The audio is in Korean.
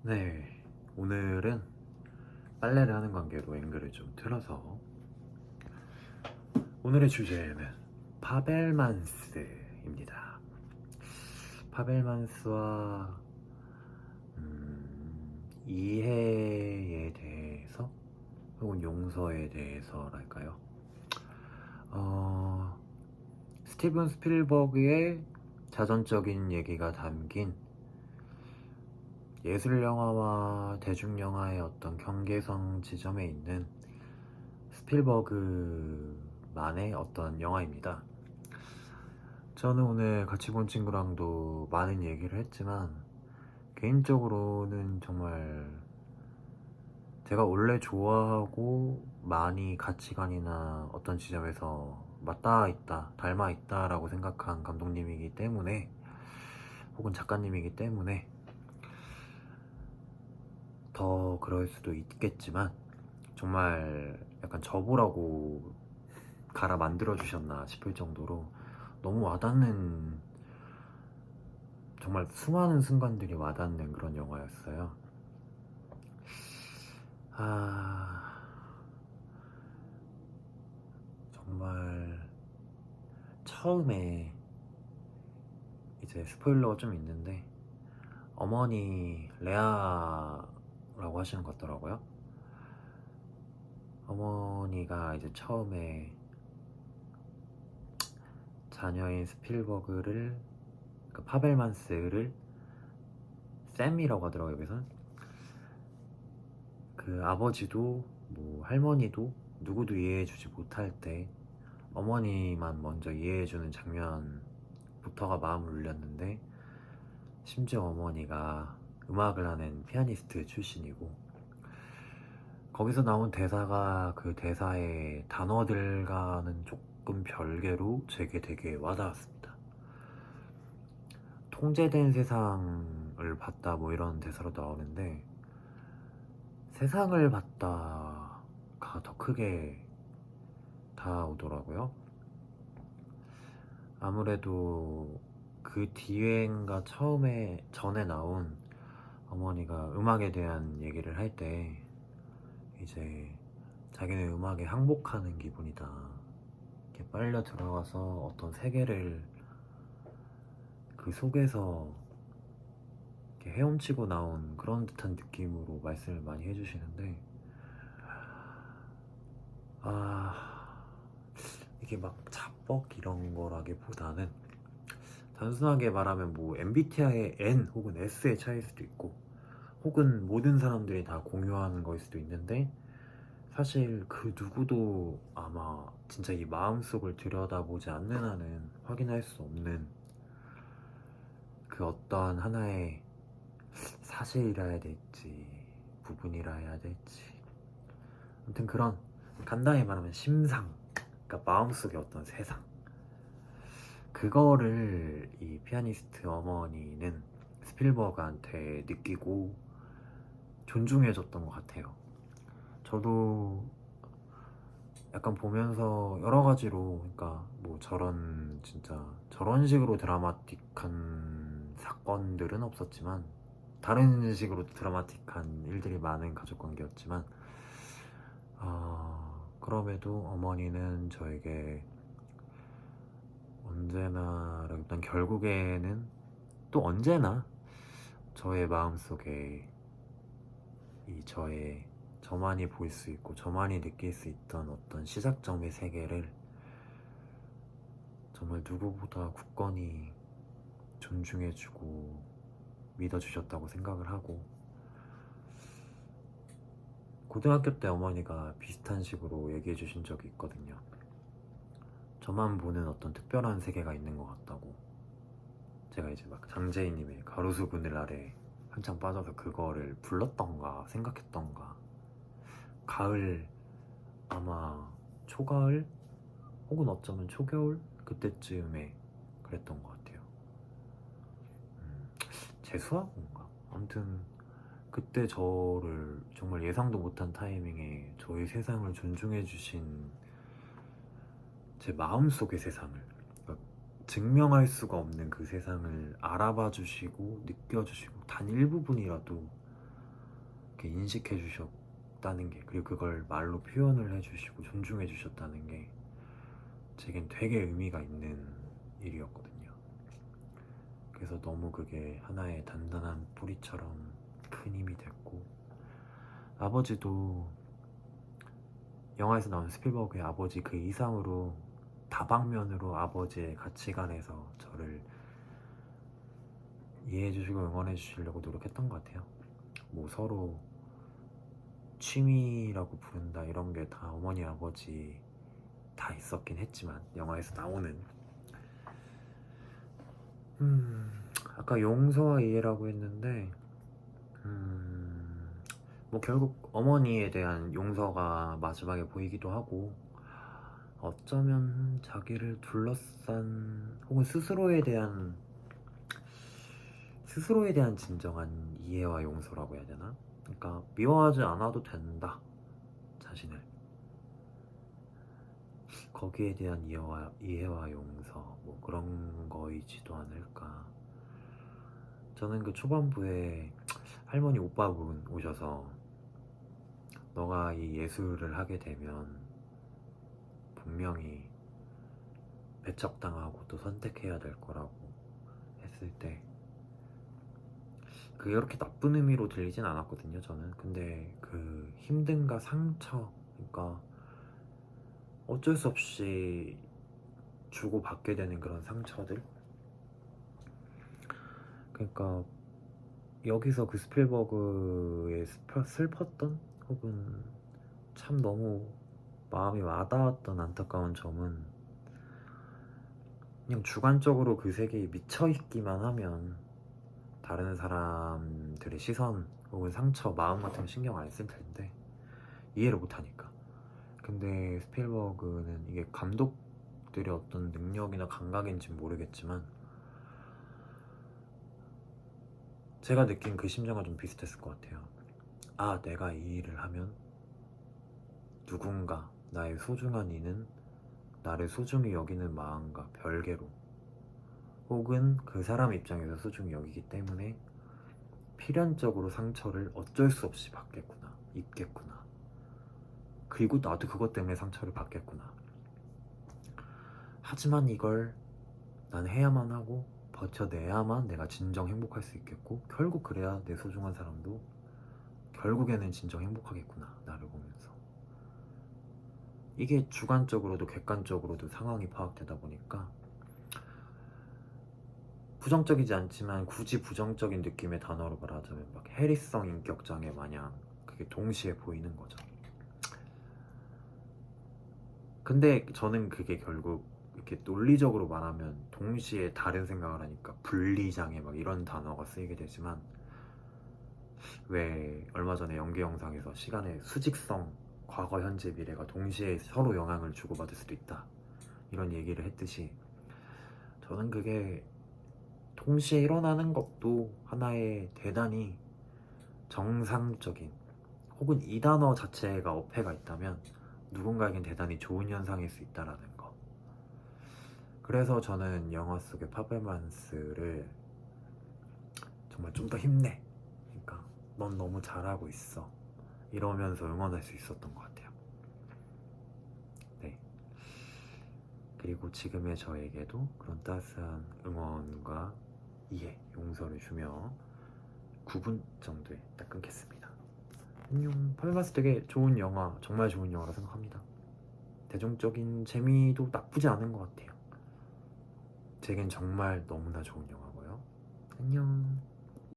네, 오늘은 빨래를 하는 관계로 앵글을 좀 틀어서 오늘의 주제는 파벨만스입니다. 파벨만스와 이해에 대해서 혹은 용서에 대해서랄까요? 어, 스티븐 스필버그의 자전적인 얘기가 담긴 예술 영화와 대중 영화의 어떤 경계성 지점에 있는 스필버그만의 어떤 영화입니다. 저는 오늘 같이 본 친구랑도 많은 얘기를 했지만 개인적으로는 정말 제가 원래 좋아하고 많이 가치관이나 어떤 지점에서 맞닿아 있다, 닮아 있다라고 생각한 감독님이기 때문에 혹은 작가님이기 때문에 더 그럴 수도 있겠지만 정말 약간 저보라고 갈아 만들어 주셨나 싶을 정도로 너무 와닿는, 정말 수많은 순간들이 와닿는 그런 영화였어요. 정말 처음에 이제 스포일러가 좀 있는데 어머니 레아라고 하시는 것 같더라고요. 어머니가 이제 처음에 자녀인 스필버그를, 그 파벨만스를 샘이라고 하더라고요. 여기서 그 아버지도 뭐 할머니도 누구도 이해해주지 못할 때 어머니만 먼저 이해해주는 장면부터가 마음을 울렸는데, 심지어 어머니가 음악을 하는 피아니스트 출신이고 거기서 나온 대사가 그 대사의 단어들과는 조금 별개로 제게 되게 와닿았습니다. 통제된 세상을 봤다 뭐 이런 대사로 나오는데 세상을 봤다가 더 크게 다가오더라고요. 아무래도 그 뒤엔가 처음에 전에 나온 어머니가 음악에 대한 얘기를 할 때 이제 자기는 음악에 항복하는 기분이다, 이렇게 빨려 들어가서 어떤 세계를 그 속에서 이렇게 헤엄치고 나온 그런 듯한 느낌으로 말씀을 많이 해주시는데, 이게 막 자뻑 이런 거라기보다는 단순하게 말하면 뭐 MBTI의 N 혹은 S의 차이일 수도 있고 혹은 모든 사람들이 다 공유하는 거일 수도 있는데, 사실 그 누구도 아마 진짜 이 마음속을 들여다보지 않는 한은 확인할 수 없는 그 어떠한 하나의 사실이라 해야 될지 부분이라 해야 될지, 아무튼 그런 간단히 말하면 심상, 그러니까 마음속의 어떤 세상, 그거를 이 피아니스트 어머니는 스필버그한테 느끼고 존중해줬던 것 같아요. 저도 약간 보면서 여러 가지로, 그러니까 뭐 저런 진짜 저런 식으로 드라마틱한 사건들은 없었지만 다른 식으로 드라마틱한 일들이 많은 가족관계였지만 그럼에도 어머니는 저에게 언제나, 일단 결국에는 또 언제나 저의 마음속에 이 저만이 볼 수 있고 저만이 느낄 수 있던 어떤 시작점의 세계를 정말 누구보다 굳건히 존중해주고 믿어주셨다고 생각을 하고, 고등학교 때 어머니가 비슷한 식으로 얘기해 주신 적이 있거든요. 저만 보는 어떤 특별한 세계가 있는 것 같다고. 제가 이제 막 장재희님의 가로수 그늘 아래 한창 빠져서 그거를 불렀던가 생각했던가, 가을, 아마 초가을 혹은 어쩌면 초겨울 그때쯤에 그랬던 것 같아요. 재수학인가? 아무튼 그때 저를 정말 예상도 못한 타이밍에 저의 세상을 존중해 주신, 제 마음속의 세상을, 그러니까 증명할 수가 없는 그 세상을 알아봐 주시고 느껴주시고 단 일부분이라도 이렇게 인식해 주셨다는 게, 그리고 그걸 말로 표현을 해주시고 존중해 주셨다는 게 제겐 되게 의미가 있는 일이었거든요. 그래서 너무 그게 하나의 단단한 뿌리처럼 큰 힘이 됐고, 아버지도 영화에서 나온 스필버그의 아버지 그 이상으로 다방면으로 아버지의 가치관에서 저를 이해해 주시고 응원해 주시려고 노력했던 것 같아요. 뭐 서로 취미라고 부른다 이런 게 다 어머니 아버지 다 있었긴 했지만, 영화에서 나오는 아까 용서와 이해라고 했는데 뭐 결국 어머니에 대한 용서가 마지막에 보이기도 하고, 어쩌면 자기를 둘러싼 혹은 스스로에 대한 진정한 이해와 용서라고 해야 되나? 그러니까 미워하지 않아도 된다, 자신을. 거기에 대한 이해와 용서, 뭐 그런 거이지도 않을까. 저는 그 초반부에 할머니 오빠분 오셔서 너가 이 예술을 하게 되면 분명히 배척당하고 또 선택해야 될 거라고 했을 때, 그게 그렇게 나쁜 의미로 들리진 않았거든요, 저는. 근데 그 힘듦과 상처, 그러니까 어쩔 수 없이 주고받게 되는 그런 상처들, 그러니까 여기서 그 스필버그의 슬펐던 혹은 참 너무 마음이 와닿았던 안타까운 점은, 그냥 주관적으로 그 세계에 미쳐있기만 하면 다른 사람들의 시선 혹은 상처, 마음 같은 거 신경 안 쓸 텐데 이해를 못하니까. 근데 스필버그는 이게 감독들의 어떤 능력이나 감각인지 모르겠지만 제가 느낀 그 심정과 좀 비슷했을 것 같아요. 아, 내가 이 일을 하면 누군가, 나의 소중한 이는 나를 소중히 여기는 마음과 별개로, 혹은 그 사람 입장에서 소중히 여기기 때문에 필연적으로 상처를 어쩔 수 없이 받겠구나, 입겠구나, 그리고 나도 그것 때문에 상처를 받겠구나. 하지만 이걸 난 해야만 하고 버텨내야만 내가 진정 행복할 수 있겠고, 결국 그래야 내 소중한 사람도 결국에는 진정 행복하겠구나, 나를 보면서. 이게 주관적으로도 객관적으로도 상황이 파악되다 보니까 부정적이지 않지만 굳이 부정적인 느낌의 단어로 말하자면 막 해리성 인격장애 마냥 그게 동시에 보이는 거죠. 근데 저는 그게 결국 이렇게 논리적으로 말하면 동시에 다른 생각을 하니까 분리장애 막 이런 단어가 쓰이게 되지만, 왜 얼마 전에 연기 영상에서 시간의 수직성, 과거 현재 미래가 동시에 서로 영향을 주고받을 수도 있다 이런 얘기를 했듯이, 저는 그게 동시에 일어나는 것도 하나의 대단히 정상적인, 혹은 이 단어 자체가 어폐가 있다면 누군가에겐 대단히 좋은 현상일 수 있다라는 거. 그래서 저는 영화 속의 파벨만스를 정말 좀 더 힘내, 그러니까 넌 너무 잘하고 있어, 이러면서 응원할 수 있었던 것 같아요. 네. 그리고 지금의 저에게도 그런 따스한 응원과 이해, 용서를 주며 9분 정도에 딱 끊겠습니다. 안녕. 파벨만스 되게 좋은 영화, 정말 좋은 영화라 생각합니다. 대중적인 재미도 나쁘지 않은 것 같아요. 제겐 정말 너무나 좋은 영화고요. 안녕.